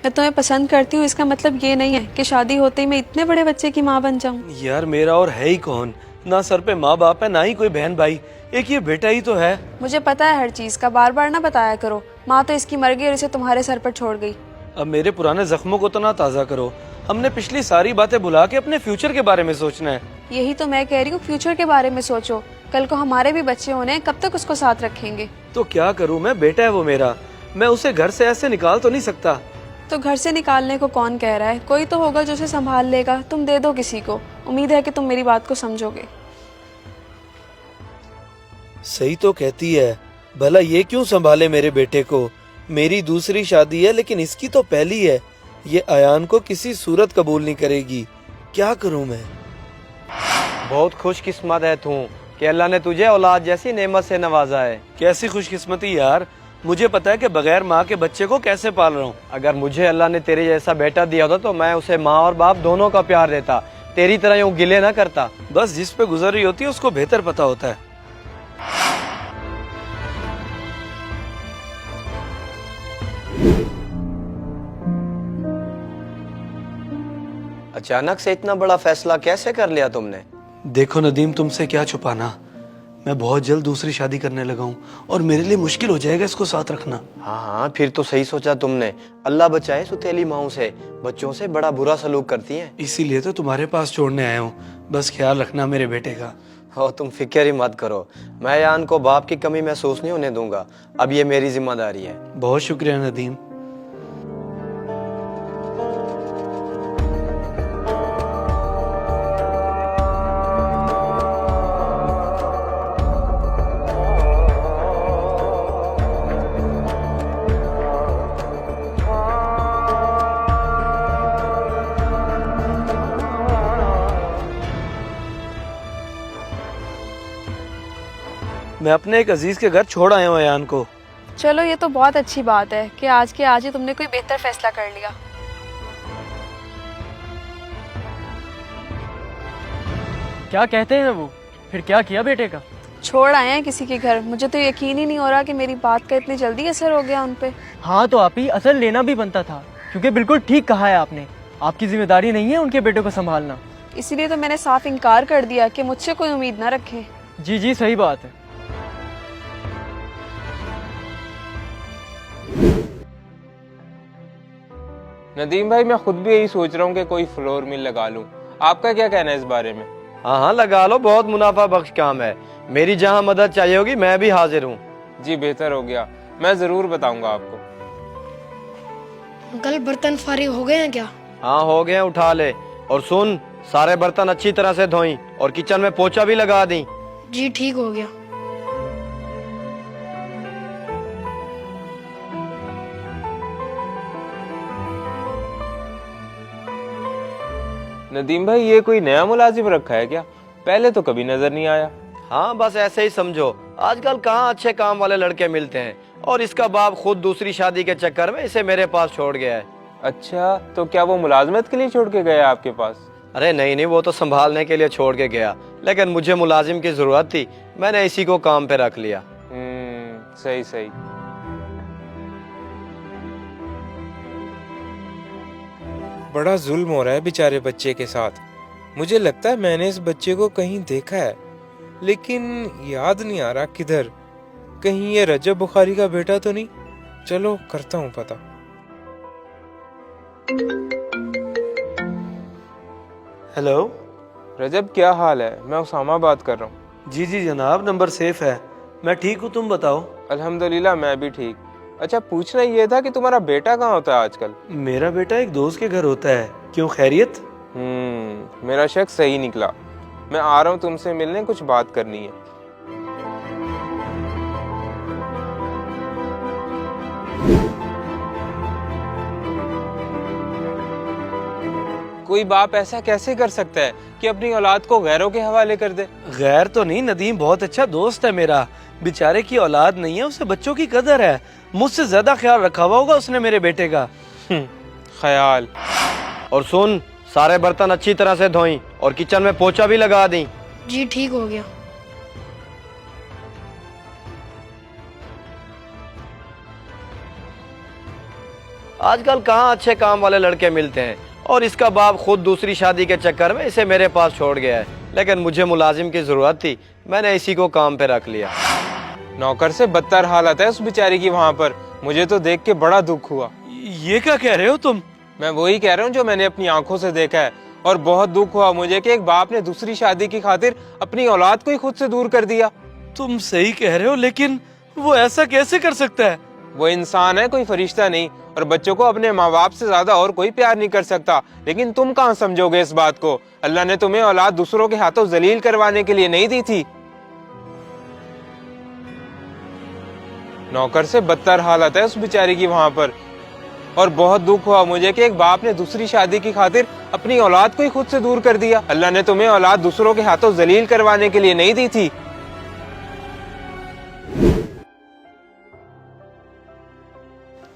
मैं तुम्हें पसंद करती हूँ इसका मतलब ये नहीं है कि शादी होते ही मैं इतने बड़े बच्चे की माँ बन जाऊँ। यार मेरा और है ही कौन, ना सर पे माँ बाप है ना ही कोई बहन भाई, एक ये बेटा ही तो है। मुझे पता है हर चीज का, बार बार ना बताया करो। माँ तो इसकी मर गई और इसे तुम्हारे सर पर छोड़ गई। अब मेरे पुराने जख्मों को तो ना ताज़ा करो, हमने पिछली सारी बातें भुला के अपने फ्यूचर के बारे में सोचना है। यही तो मैं कह रही हूँ, फ्यूचर के बारे में सोचो। कल को हमारे भी बच्चे होने हैं, कब तक उसको साथ रखेंगे। तो क्या करूँ मैं, बेटा है वो मेरा, मैं उसे घर से ऐसे निकाल तो नहीं सकता। तो घर से निकालने को कौन कह रहा है, कोई तो होगा जो उसे संभाल लेगा। तुम दे दो किसी को, उम्मीद है कि तुम मेरी बात को समझोगे। सही तो कहती है, भला ये क्यों संभाले मेरे बेटे को। मेरी दूसरी शादी है लेकिन इसकी तो पहली है। ये अयान को किसी सूरत कबूल नहीं करेगी, क्या करूं मैं। बहुत खुशकिस्मत है तू कि अल्लाह ने तुझे औलाद जैसी नेमत से नवाजा है। कैसी खुशकिस्मती यार, मुझे पता है कि बगैर माँ के बच्चे को कैसे पाल रहा हूँ। अगर मुझे अल्लाह ने तेरे जैसा बेटा दिया होता तो मैं उसे माँ और बाप दोनों का प्यार देता, तेरी तरह यूं गिले ना करता। बस जिस पे गुजर रही होती है उसको बेहतर पता होता है। अचानक से इतना बड़ा फैसला कैसे कर लिया तुमने? देखो नदीम, तुमसे क्या छुपाना, मैं बहुत जल्द दूसरी शादी करने लगा हूँ और मेरे लिए मुश्किल हो जाएगा इसको साथ रखना। हाँ हाँ, फिर तो सही सोचा तुमने। अल्लाह बचाए सुतेली माओं से, बच्चों से बड़ा बुरा सलूक करती हैं। इसीलिए तो तुम्हारे पास छोड़ने आया हूँ, बस ख्याल रखना मेरे बेटे का। हो तुम फिक्र ही मत करो, मैं अयान को बाप की कमी महसूस नहीं होने दूंगा। अब ये मेरी जिम्मेदारी है। बहुत शुक्रिया नदीम। मैं अपने एक अजीज के घर छोड़ आया हूँ अयान को। चलो ये तो बहुत अच्छी बात है कि आज के आज ही तुमने कोई बेहतर फैसला कर लिया। क्या कहते हैं वो? फिर क्या किया बेटे का? छोड़ आए हैं किसी के घर। मुझे तो यकीन ही नहीं हो रहा कि मेरी बात का इतनी जल्दी असर हो गया उन पे। हाँ तो आप ही असर लेना भी बनता था, क्योंकि बिल्कुल ठीक कहा है आपने। आपकी जिम्मेदारी नहीं है उनके बेटे को संभालना। इसीलिए तो मैंने साफ इनकार कर दिया कि मुझसे कोई उम्मीद ना रखे। जी जी सही बात है। नदीम भाई, मैं खुद भी यही सोच रहा हूँ कि कोई फ्लोर मिल लगा लूँ। आपका क्या कहना है इस बारे में? हाँ हाँ लगा लो, बहुत मुनाफा बख्श काम है। मेरी जहाँ मदद चाहिए होगी मैं भी हाजिर हूँ। जी बेहतर हो गया, मैं जरूर बताऊंगा आपको। अंकल बर्तन फारिग हो गए हैं क्या? हाँ हो गए, उठा ले। और सुन, सारे बर्तन अच्छी तरह से धोई और किचन में पोछा भी लगा दी। जी ठीक हो गया। नदीम भाई, ये कोई नया मुलाजिम रखा है क्या? पहले तो कभी नजर नहीं आया। हाँ बस ऐसे ही समझो, आजकल कहाँ अच्छे काम वाले लड़के मिलते हैं, और इसका बाप खुद दूसरी शादी के चक्कर में इसे मेरे पास छोड़ गया है। अच्छा, तो क्या वो मुलाजमत के लिए छोड़ के गया आपके पास? अरे नहीं नहीं, वो तो संभालने के लिए छोड़ के गया, लेकिन मुझे मुलाजिम की जरूरत थी, मैंने इसी को काम पे रख लिया। सही सही। बड़ा जुल्म हो रहा है बेचारे बच्चे के साथ। मुझे लगता है मैंने इस बच्चे को कहीं देखा है, लेकिन याद नहीं आ रहा किधर। कहीं ये रजब बुखारी का बेटा तो नहीं? चलो करता हूँ पता। हेलो रजब, क्या हाल है? मैं उसामा बात कर रहा हूँ। जी जी जनाब, नंबर सेफ है, मैं ठीक हूँ, तुम बताओ। अल्हम्दुलिल्लाह मैं भी ठीक। अच्छा, पूछना ये था कि तुम्हारा बेटा कहाँ होता है आजकल? मेरा बेटा एक दोस्त के घर होता है, क्यों खैरियत? मेरा शक सही निकला। मैं आ रहा हूँ तुमसे मिलने, कुछ बात करनी है। कोई बाप ऐसा कैसे कर सकता है कि अपनी औलाद को गैरों के हवाले कर दे? गैर तो नहीं नदीम, बहुत अच्छा दोस्त है मेरा। बेचारे की औलाद नहीं है, उसे बच्चों की कदर है। मुझसे ज्यादा ख्याल रखा हुआ होगा उसने मेरे बेटे का। ख्याल। और सुन, सारे बर्तन अच्छी तरह से धोई और किचन में पोछा भी लगा दी। जी ठीक हो गया। आजकल कहाँ अच्छे काम वाले लड़के मिलते हैं, और इसका बाप खुद दूसरी शादी के चक्कर में इसे मेरे पास छोड़ गया है। लेकिन मुझे मुलाजिम की ज़रूरत थी, मैंने इसी को काम पे रख लिया। नौकर से बदतर हालत है उस बेचारी की वहाँ पर। मुझे तो देख के बड़ा दुख हुआ। ये क्या कह रहे हो तुम? मैं वही कह रहा हूँ जो मैंने अपनी आंखों से देखा है, और बहुत दुख हुआ मुझे कि एक बाप ने दूसरी शादी की खातिर अपनी औलाद को ही खुद से दूर कर दिया। तुम सही कह रहे हो, लेकिन वो ऐसा कैसे कर सकता है? वो इंसान है, कोई फरिश्ता नहीं, और बच्चों को अपने माँ बाप से ज्यादा और कोई प्यार नहीं कर सकता। लेकिन तुम कहाँ समझोगे इस बात को? अल्लाह ने तुम्हें औलाद दूसरों के हाथों जलील करवाने के लिए नहीं दी थी। नौकर से बदतर हालत है उस बेचारी की वहाँ पर, और बहुत दुख हुआ मुझे कि एक बाप ने दूसरी शादी की खातिर अपनी औलाद को ही खुद से दूर कर दिया। अल्लाह ने तुम्हें औलाद दूसरों के हाथों जलील करवाने के लिए नहीं दी थी।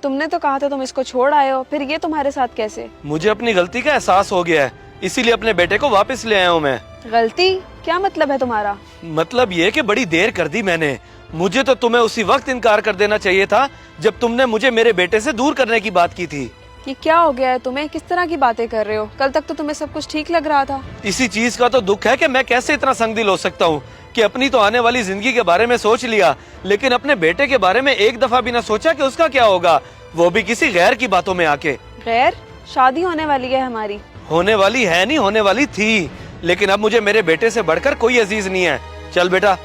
तुमने तो कहा था तुम इसको छोड़ आए हो, फिर ये तुम्हारे साथ कैसे? मुझे अपनी गलती का एहसास हो गया है, इसीलिए अपने बेटे को वापस ले आया हूँ मैं। गलती? क्या मतलब है तुम्हारा? मतलब ये कि बड़ी देर कर दी मैंने। मुझे तो तुम्हें उसी वक्त इनकार कर देना चाहिए था जब तुमने मुझे मेरे बेटे से दूर करने की बात की थी। ये क्या हो गया है तुम्हें? किस तरह की बातें कर रहे हो? कल तक तो तुम्हें सब कुछ ठीक लग रहा था। इसी चीज का तो दुख है कि मैं कैसे इतना संगदिल हो सकता हूँ कि अपनी तो आने वाली जिंदगी के बारे में सोच लिया, लेकिन अपने बेटे के बारे में एक दफा भी ना सोचा कि उसका क्या होगा, वो भी किसी गैर की बातों में आके। गैर? शादी होने वाली है हमारी। होने वाली है नहीं, होने वाली थी, लेकिन अब मुझे मेरे बेटे से बढ़कर कोई अजीज नहीं है। चल बेटा।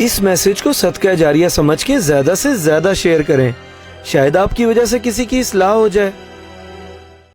इस मैसेज को सदका जारिया समझ के ज्यादा से ज्यादा शेयर करें, शायद आपकी वजह से किसी की इस्लाह हो जाए।